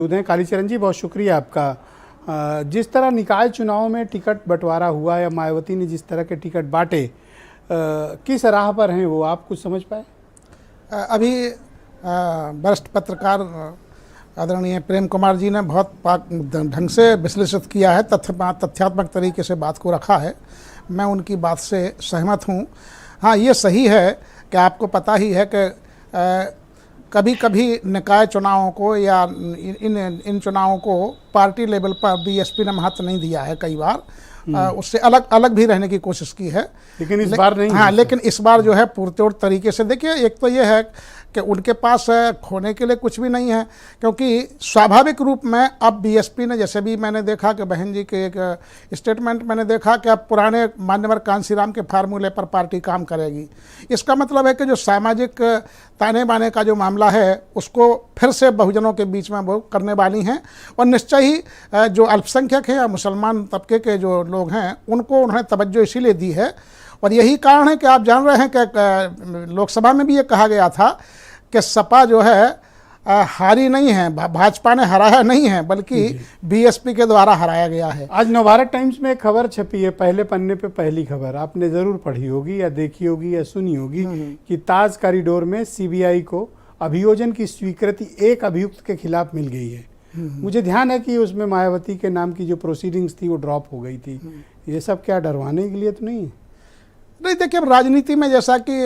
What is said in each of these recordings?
उदय कालीचरण जी, बहुत शुक्रिया आपका। जिस तरह निकाय चुनाव में टिकट बंटवारा हुआ या मायावती ने जिस तरह के टिकट बांटे, किस राह पर हैं वो, आप कुछ समझ पाए? अभी वरिष्ठ पत्रकार आदरणीय प्रेम कुमार जी ने बहुत ढंग से विश्लेषित किया है, तथ्यात्मक तरीके से बात को रखा है। मैं उनकी बात से सहमत हूँ। हाँ, ये सही है कि आपको पता ही है कि कभी कभी निकाय चुनावों को या इन चुनावों को पार्टी लेवल पर बीएसपी ने महत्व नहीं दिया है। कई बार उससे अलग अलग भी रहने की कोशिश की है, लेकिन इस बार नहीं। हाँ, लेकिन इस बार जो है पुरतोड़ तरीके से देखिए, एक तो ये है कि उनके पास खोने के लिए कुछ भी नहीं है, क्योंकि स्वाभाविक रूप में अब बीएसपी ने, जैसे भी मैंने देखा कि बहन जी के एक स्टेटमेंट मैंने देखा कि अब पुराने मान्यवर कांसीराम के फार्मूले पर पार्टी काम करेगी। इसका मतलब है कि जो सामाजिक ताने बाने का जो मामला है उसको फिर से बहुजनों के बीच में वो करने वाली हैं, और निश्चय ही जो अल्पसंख्यक हैं या मुसलमान तबके के जो लोग हैं उनको उन्होंने तवज्जो इसीलिए दी है। और यही कारण है कि आप जान रहे हैं कि लोकसभा में भी ये कहा गया था कि सपा जो है हारी नहीं है, भाजपा ने हराया नहीं है, बल्कि बीएसपी के द्वारा हराया गया है। आज नवभारत टाइम्स में एक खबर छपी है, पहले पन्ने पे पहली खबर, आपने जरूर पढ़ी होगी या देखी होगी या सुनी होगी कि ताज कॉरिडोर में सीबीआई को अभियोजन की स्वीकृति एक अभियुक्त के खिलाफ मिल गई है। मुझे ध्यान है कि उसमें मायावती के नाम की जो प्रोसीडिंग्स थी वो ड्रॉप हो गई थी। ये सब क्या डरवाने के लिए तो नहीं है? नहीं, देखिए, अब राजनीति में जैसा कि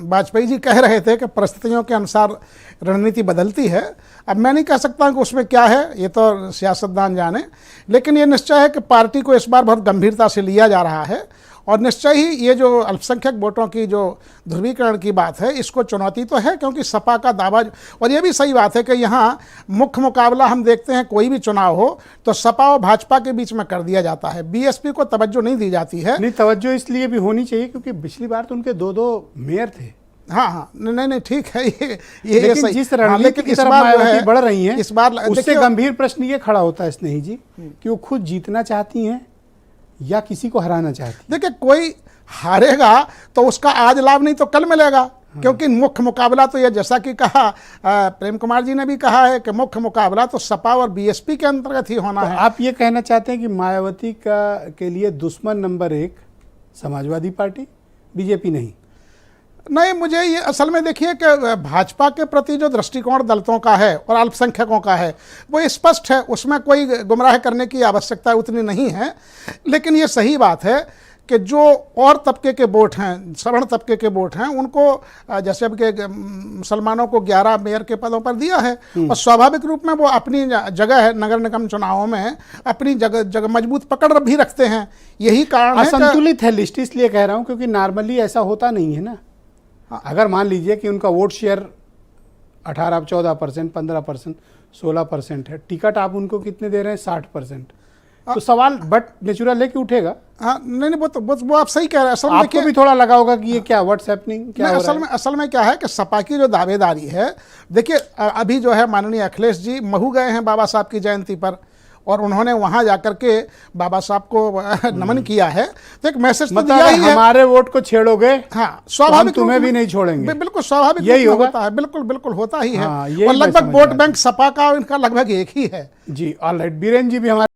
वाजपेयी जी कह रहे थे कि परिस्थितियों के अनुसार रणनीति बदलती है। अब मैं नहीं कह सकता कि उसमें क्या है, ये तो सियासतदान जाने, लेकिन ये निश्चय है कि पार्टी को इस बार बहुत गंभीरता से लिया जा रहा है, और निश्चय ही ये जो अल्पसंख्यक वोटों की जो ध्रुवीकरण की बात है, इसको चुनौती तो है, क्योंकि सपा का दावा, और ये भी सही बात है कि यहाँ मुख्य मुकाबला हम देखते हैं, कोई भी चुनाव हो तो सपा और भाजपा के बीच में कर दिया जाता है, बीएसपी को तवज्जो नहीं दी जाती है। नहीं, तवज्जो इसलिए भी होनी चाहिए क्योंकि पिछली बार तो उनके दो मेयर थे। हाँ, नहीं, ठीक है, ये लेकिन सही, जिस रणनीति की तरफ मायावती बढ़ रही हैं, इस बार उससे गंभीर प्रश्न ये खड़ा होता है स्नेही जी कि वो खुद जीतना चाहती हैं या किसी को हराना चाहती। देखिए, कोई हारेगा तो उसका आज लाभ नहीं तो कल मिलेगा। क्योंकि मुख्य मुकाबला तो ये, जैसा कि कहा प्रेम कुमार जी ने भी कहा है कि मुख्य मुकाबला तो सपा और बीएसपी के अंतर्गत ही होना है। आप ये कहना चाहते हैं कि मायावती के लिए दुश्मन नंबर 1 समाजवादी पार्टी, बीजेपी नहीं? नहीं, मुझे ये असल में देखिए कि भाजपा के प्रति जो दृष्टिकोण दलितों का है और अल्पसंख्यकों का है वो स्पष्ट है, उसमें कोई गुमराह करने की आवश्यकता उतनी नहीं है। लेकिन ये सही बात है कि जो और तबके के वोट हैं, सवर्ण तबके के वोट हैं, उनको जैसे अब के मुसलमानों को 11 मेयर के पदों पर दिया है, और स्वाभाविक रूप में वो अपनी जगह है नगर निगम चुनावों में अपनी जगह मजबूत पकड़ भी रखते हैं। यही कारण है। असंतुलित है लिस्ट, इसलिए कह रहा हूँ क्योंकि नॉर्मली ऐसा होता नहीं है ना। अगर मान लीजिए कि उनका वोट शेयर 14%, 15%, 16% है, टिकट आप उनको कितने दे रहे हैं? 60%। तो सवाल बट नेचुरल है कि उठेगा। हाँ, नहीं, वो आप सही कह रहे हैं। असल में आपको भी थोड़ा लगा होगा कि ये क्या व्हाट्स हैपनिंग, क्या हो रहा है? असल में क्या है कि सपा की जो दावेदारी है, देखिए अभी जो है माननीय अखिलेश जी महू गए हैं बाबा साहब की जयंती पर, और उन्होंने वहां जाकर के बाबा साहब को नमन किया है, तो एक मैसेज तो दिया ही है। हमारे वोट को छेड़ोगे, हाँ, स्वाभाविक तो तुम्हें भी नहीं छोड़ेंगे। बिल्कुल स्वाभाविक यही होता है, बिल्कुल होता ही है। हाँ, और लगभग वोट बैंक सपा का इनका लगभग एक ही है। जी, ऑलराइट। बीरेन जी भी हमारे